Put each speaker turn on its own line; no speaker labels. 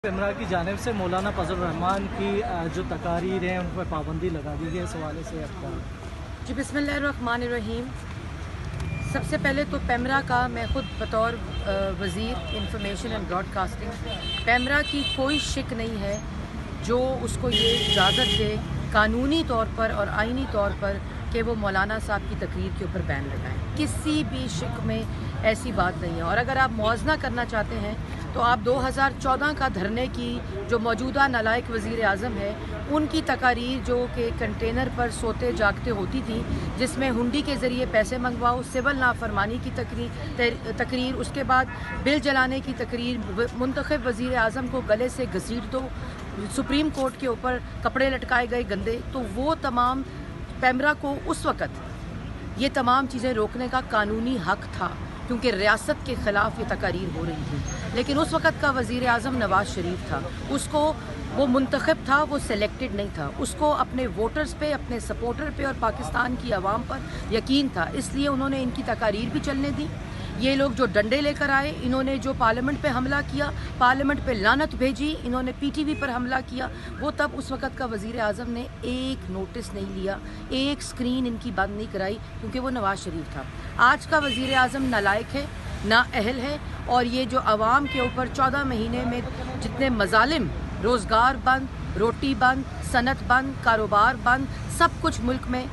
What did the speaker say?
इमरान की जानिब से मौलाना फजल रहमान की जो तकारीर हैं उन पर पाबंदी लगा दी गई। इस हवाले से आपका
जी बिस्मिल्लाहिर्रहमानिर्रहीम। सबसे पहले तो पैमरा का मैं ख़ुद बतौर वज़ीर इंफॉर्मेशन एंड ब्रॉडकास्टिंग पैमरा की कोई शिक नहीं है जो उसको ये इजाज़त दे कानूनी तौर पर और आइनी तौर पर कि वो मौलाना साहब की तकरीर के ऊपर बैन लगाएं। किसी भी शिक में ऐसी बात नहीं है। और अगर आप मुआवजा करना चाहते हैं तो आप 2014 का धरने की जो मौजूदा नालायक वज़ीर आज़म है उनकी तकारीर जो कि कंटेनर पर सोते जागते होती थी, जिसमें हुंडी के ज़रिए पैसे मंगवाओ, सिविल नाफरमानी की तकरीर, उसके बाद बिल जलाने की तकरीर, मुंतखब वज़ीर आज़म को गले से घसीट दो, सुप्रीम कोर्ट के ऊपर कपड़े लटकाए गए गंदे, तो वो तमाम पैमरा को उस वक़्त ये तमाम चीज़ें रोकने का कानूनी हक़ था क्योंकि रियासत के ख़िलाफ़ ये तकारीर हो रही थी। लेकिन उस वक़्त का वज़ीर आज़म नवाज़ शरीफ था, उसको वो मुंतखब था, वो सिलेक्टेड नहीं था, उसको अपने वोटर्स पे, अपने सपोर्टर पे और पाकिस्तान की आवाम पर यकीन था, इसलिए उन्होंने इनकी तकारीर भी चलने दी। ये लोग जो डंडे लेकर आए, इन्होंने जो पार्लियामेंट पे हमला किया, पार्लियामेंट पे लानत भेजी, इन्होंने पीटीवी पर हमला किया, वो तब उस वक़्त का वज़ीर आज़म ने एक नोटिस नहीं लिया, एक स्क्रीन इनकी बंद नहीं कराई क्योंकि वो नवाज़ शरीफ था। आज का वज़ीर आज़म नालायक है, नाअहल है, और ये जो आवाम के ऊपर 14 महीने में जितने मज़ालिम, रोज़गार बंद, रोटी बंद, सनत बंद, कारोबार बंद, सब कुछ मुल्क में